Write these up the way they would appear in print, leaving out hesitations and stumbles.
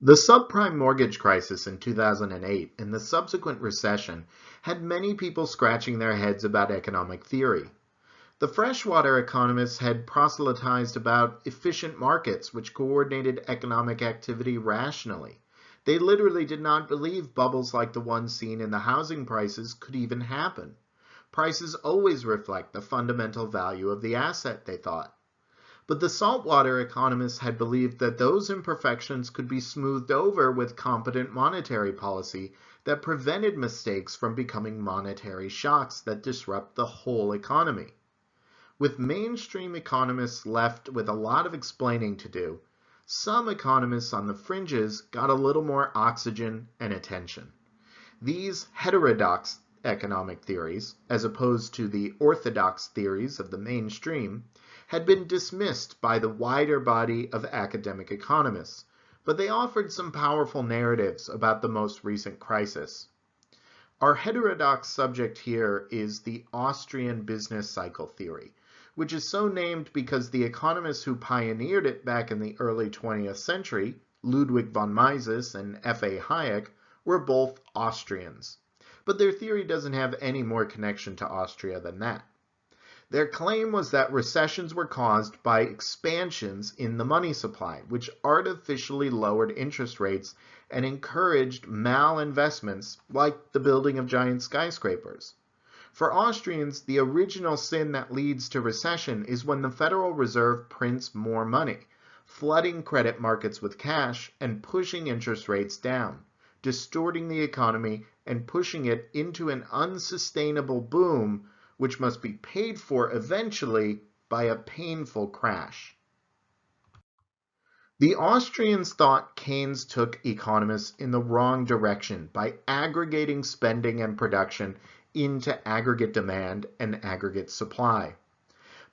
The subprime mortgage crisis in 2008 and the subsequent recession had many people scratching their heads about economic theory. The freshwater economists had proselytized about efficient markets which coordinated economic activity rationally. They literally did not believe bubbles like the one seen in the housing prices could even happen. Prices always reflect the fundamental value of the asset, they thought. But the saltwater economists had believed that those imperfections could be smoothed over with competent monetary policy that prevented mistakes from becoming monetary shocks that disrupt the whole economy. With mainstream economists left with a lot of explaining to do, some economists on the fringes got a little more oxygen and attention. These heterodox economic theories, as opposed to the orthodox theories of the mainstream, had been dismissed by the wider body of academic economists, but they offered some powerful narratives about the most recent crisis. Our heterodox subject here is the Austrian business cycle theory, which is so named because the economists who pioneered it back in the early 20th century, Ludwig von Mises and F.A. Hayek, were both Austrians. But their theory doesn't have any more connection to Austria than that. Their claim was that recessions were caused by expansions in the money supply, which artificially lowered interest rates and encouraged malinvestments like the building of giant skyscrapers. For Austrians, the original sin that leads to recession is when the Federal Reserve prints more money, flooding credit markets with cash and pushing interest rates down, distorting the economy and pushing it into an unsustainable boom which must be paid for eventually by a painful crash. The Austrians thought Keynes took economists in the wrong direction by aggregating spending and production into aggregate demand and aggregate supply.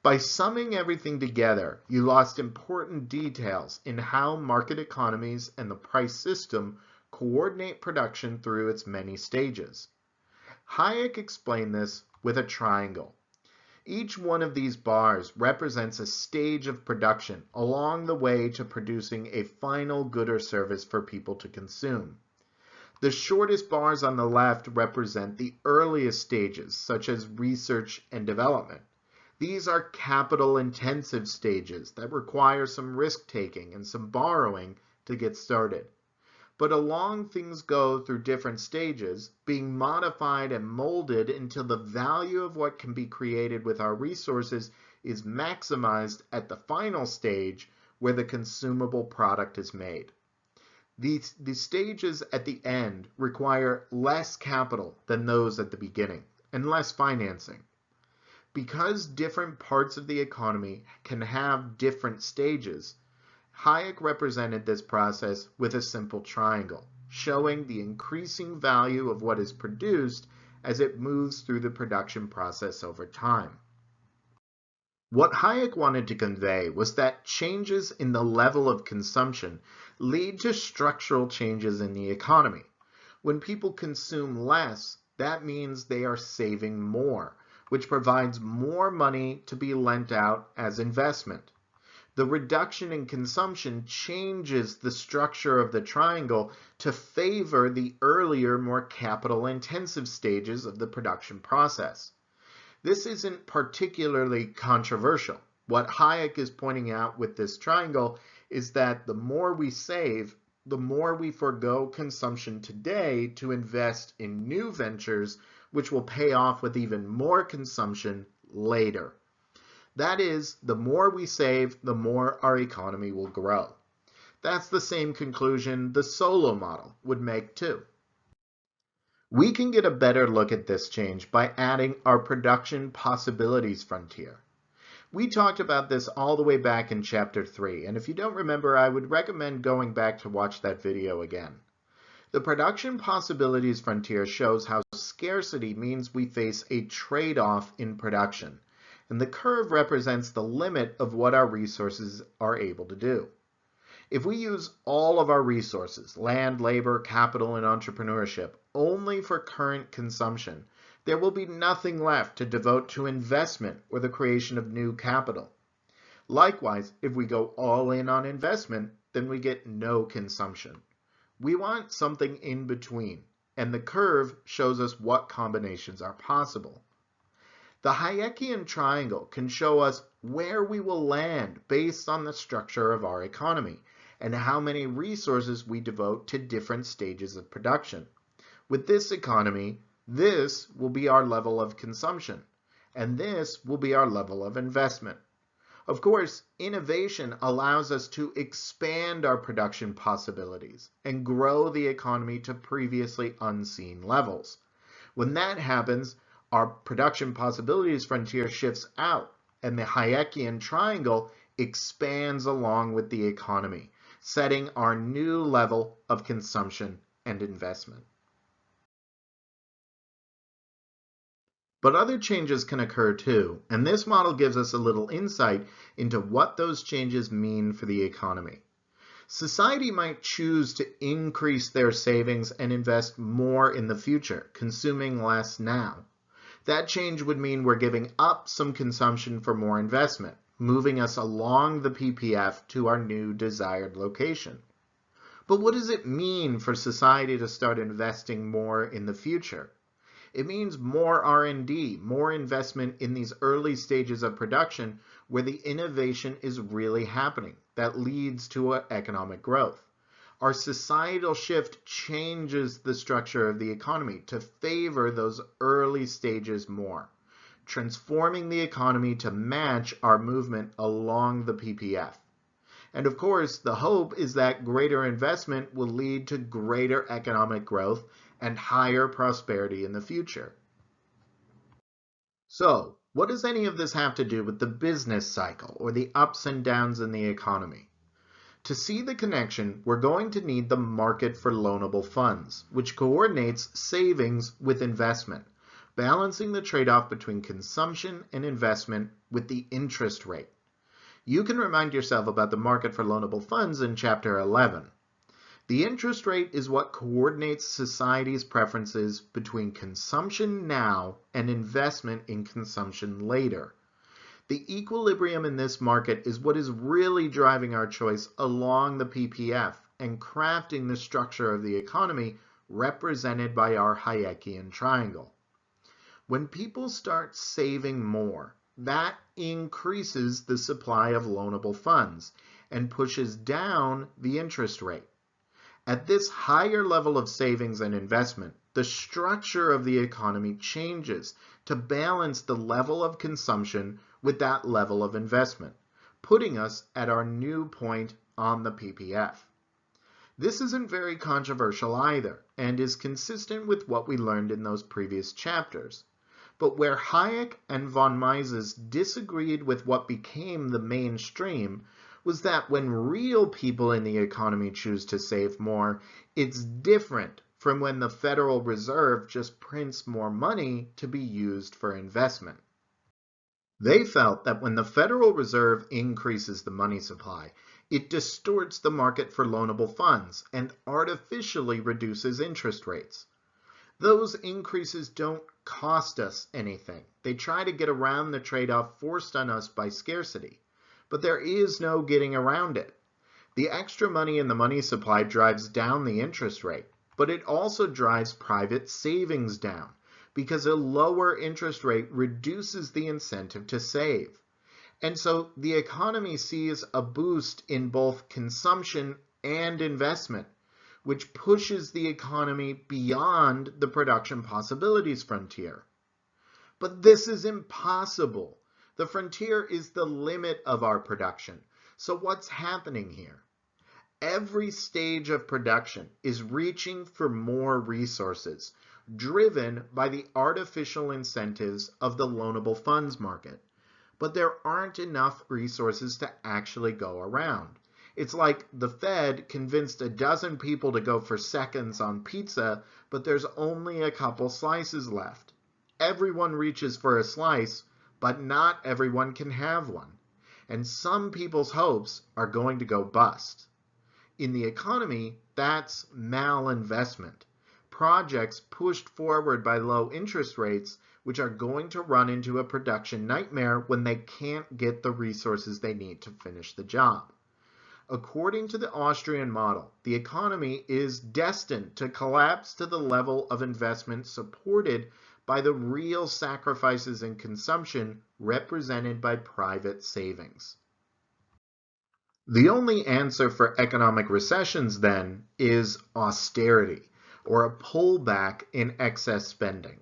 By summing everything together, you lost important details in how market economies and the price system coordinate production through its many stages. Hayek explained this with a triangle. Each one of these bars represents a stage of production along the way to producing a final good or service for people to consume. The shortest bars on the left represent the earliest stages, such as research and development. These are capital-intensive stages that require some risk-taking and some borrowing to get started. But along things go through different stages, being modified and molded until the value of what can be created with our resources is maximized at the final stage where the consumable product is made. The stages at the end require less capital than those at the beginning and less financing. Because different parts of the economy can have different stages, Hayek represented this process with a simple triangle, showing the increasing value of what is produced as it moves through the production process over time. What Hayek wanted to convey was that changes in the level of consumption lead to structural changes in the economy. When people consume less, that means they are saving more, which provides more money to be lent out as investment. The reduction in consumption changes the structure of the triangle to favor the earlier, more capital-intensive stages of the production process. This isn't particularly controversial. What Hayek is pointing out with this triangle is that the more we save, the more we forego consumption today to invest in new ventures, which will pay off with even more consumption later. That is, the more we save, the more our economy will grow. That's the same conclusion the solo model would make too. We can get a better look at this change by adding our production possibilities frontier. We talked about this all the way back in Chapter 3, and if you don't remember, I would recommend going back to watch that video again. The production possibilities frontier shows how scarcity means we face a trade-off in production, and the curve represents the limit of what our resources are able to do. If we use all of our resources, land, labor, capital, and entrepreneurship, only for current consumption, there will be nothing left to devote to investment or the creation of new capital. Likewise, if we go all in on investment, then we get no consumption. We want something in between, and the curve shows us what combinations are possible. The Hayekian Triangle can show us where we will land based on the structure of our economy and how many resources we devote to different stages of production. With this economy, this will be our level of consumption, and this will be our level of investment. Of course, innovation allows us to expand our production possibilities and grow the economy to previously unseen levels. When that happens, our production possibilities frontier shifts out, and the Hayekian Triangle expands along with the economy, setting our new level of consumption and investment. But other changes can occur too, and this model gives us a little insight into what those changes mean for the economy. Society might choose to increase their savings and invest more in the future, consuming less now. That change would mean we're giving up some consumption for more investment, moving us along the PPF to our new desired location. But what does it mean for society to start investing more in the future? It means more R&D, more investment in these early stages of production where the innovation is really happening that leads to economic growth. Our societal shift changes the structure of the economy to favor those early stages more, transforming the economy to match our movement along the PPF. And of course, the hope is that greater investment will lead to greater economic growth and higher prosperity in the future. So, what does any of this have to do with the business cycle or the ups and downs in the economy? To see the connection, we're going to need the market for loanable funds, which coordinates savings with investment, balancing the trade-off between consumption and investment with the interest rate. You can remind yourself about the market for loanable funds in Chapter 11. The interest rate is what coordinates society's preferences between consumption now and investment in consumption later. The equilibrium in this market is what is really driving our choice along the PPF and crafting the structure of the economy represented by our Hayekian Triangle. When people start saving more, that increases the supply of loanable funds and pushes down the interest rate. At this higher level of savings and investment, the structure of the economy changes to balance the level of consumption with that level of investment, putting us at our new point on the PPF. This isn't very controversial either, and is consistent with what we learned in those previous chapters. But where Hayek and von Mises disagreed with what became the mainstream was that when real people in the economy choose to save more, it's different from when the Federal Reserve just prints more money to be used for investment. They felt that when the Federal Reserve increases the money supply, it distorts the market for loanable funds and artificially reduces interest rates. Those increases don't cost us anything. They try to get around the trade-off forced on us by scarcity. But there is no getting around it. The extra money in the money supply drives down the interest rate, but it also drives private savings down because a lower interest rate reduces the incentive to save. And so the economy sees a boost in both consumption and investment, which pushes the economy beyond the production possibilities frontier. But this is impossible. The frontier is the limit of our production. So what's happening here? Every stage of production is reaching for more resources, driven by the artificial incentives of the loanable funds market. But there aren't enough resources to actually go around. It's like the Fed convinced a dozen people to go for seconds on pizza, but there's only a couple slices left. Everyone reaches for a slice, but not everyone can have one. And some people's hopes are going to go bust. In the economy, that's malinvestment. Projects pushed forward by low interest rates, which are going to run into a production nightmare when they can't get the resources they need to finish the job. According to the Austrian model, the economy is destined to collapse to the level of investment supported by the real sacrifices in consumption represented by private savings. The only answer for economic recessions, then, is austerity, or a pullback in excess spending.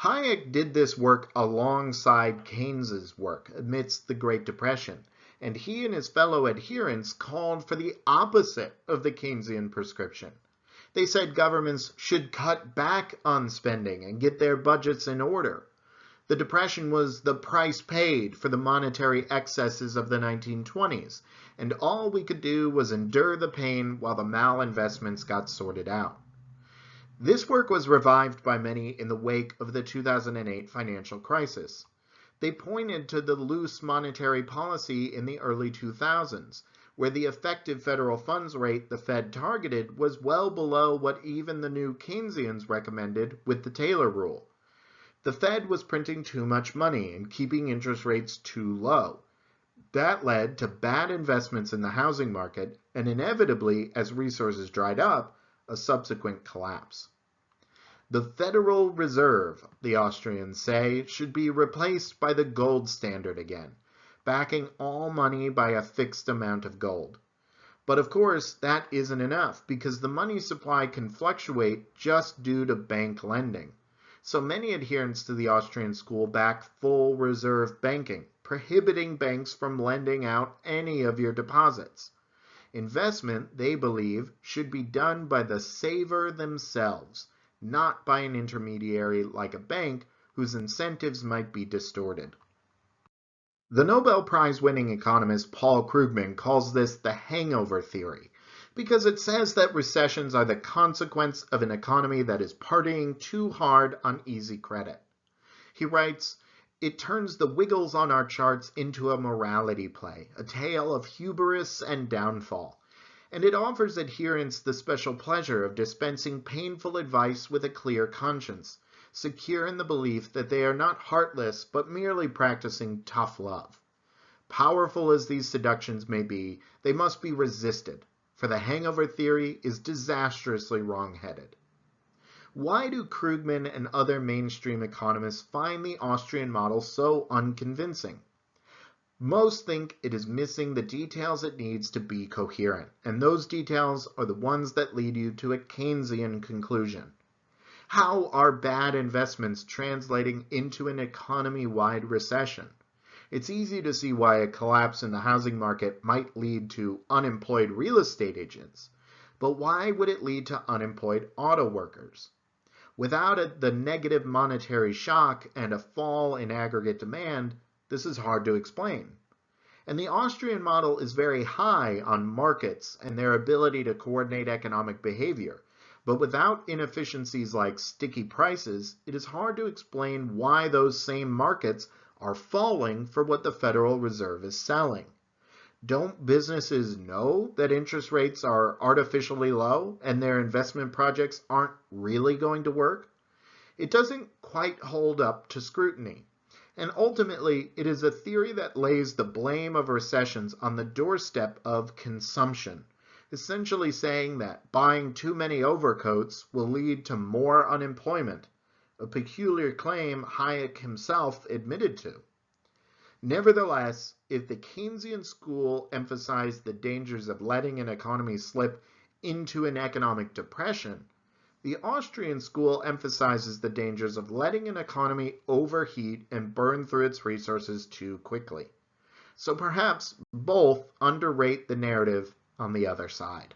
Hayek did this work alongside Keynes's work amidst the Great Depression, and he and his fellow adherents called for the opposite of the Keynesian prescription. They said governments should cut back on spending and get their budgets in order. The Depression was the price paid for the monetary excesses of the 1920s, and all we could do was endure the pain while the malinvestments got sorted out. This work was revived by many in the wake of the 2008 financial crisis. They pointed to the loose monetary policy in the early 2000s, where the effective federal funds rate the Fed targeted was well below what even the new Keynesians recommended with the Taylor rule. The Fed was printing too much money and keeping interest rates too low. That led to bad investments in the housing market and inevitably, as resources dried up, a subsequent collapse. The Federal Reserve, the Austrians say, should be replaced by the gold standard again, backing all money by a fixed amount of gold. But of course, that isn't enough because the money supply can fluctuate just due to bank lending. So many adherents to the Austrian School back full reserve banking, prohibiting banks from lending out any of your deposits. Investment, they believe, should be done by the saver themselves, not by an intermediary like a bank whose incentives might be distorted. The Nobel Prize-winning economist Paul Krugman calls this the hangover theory, because it says that recessions are the consequence of an economy that is partying too hard on easy credit. He writes, "It turns the wiggles on our charts into a morality play, a tale of hubris and downfall, and it offers adherents the special pleasure of dispensing painful advice with a clear conscience, secure in the belief that they are not heartless but merely practicing tough love. Powerful as these seductions may be, they must be resisted, for the hangover theory is disastrously wrong-headed." Why do Krugman and other mainstream economists find the Austrian model so unconvincing? Most think it is missing the details it needs to be coherent, and those details are the ones that lead you to a Keynesian conclusion. How are bad investments translating into an economy-wide recession? It's easy to see why a collapse in the housing market might lead to unemployed real estate agents, but why would it lead to unemployed auto workers? Without the negative monetary shock and a fall in aggregate demand, this is hard to explain. And the Austrian model is very high on markets and their ability to coordinate economic behavior, but without inefficiencies like sticky prices, it is hard to explain why those same markets are falling for what the Federal Reserve is selling. Don't businesses know that interest rates are artificially low and their investment projects aren't really going to work? It doesn't quite hold up to scrutiny. And ultimately, it is a theory that lays the blame of recessions on the doorstep of consumption, essentially saying that buying too many overcoats will lead to more unemployment, a peculiar claim Hayek himself admitted to. Nevertheless, if the Keynesian school emphasized the dangers of letting an economy slip into an economic depression, the Austrian school emphasizes the dangers of letting an economy overheat and burn through its resources too quickly. So perhaps both underrate the narrative on the other side.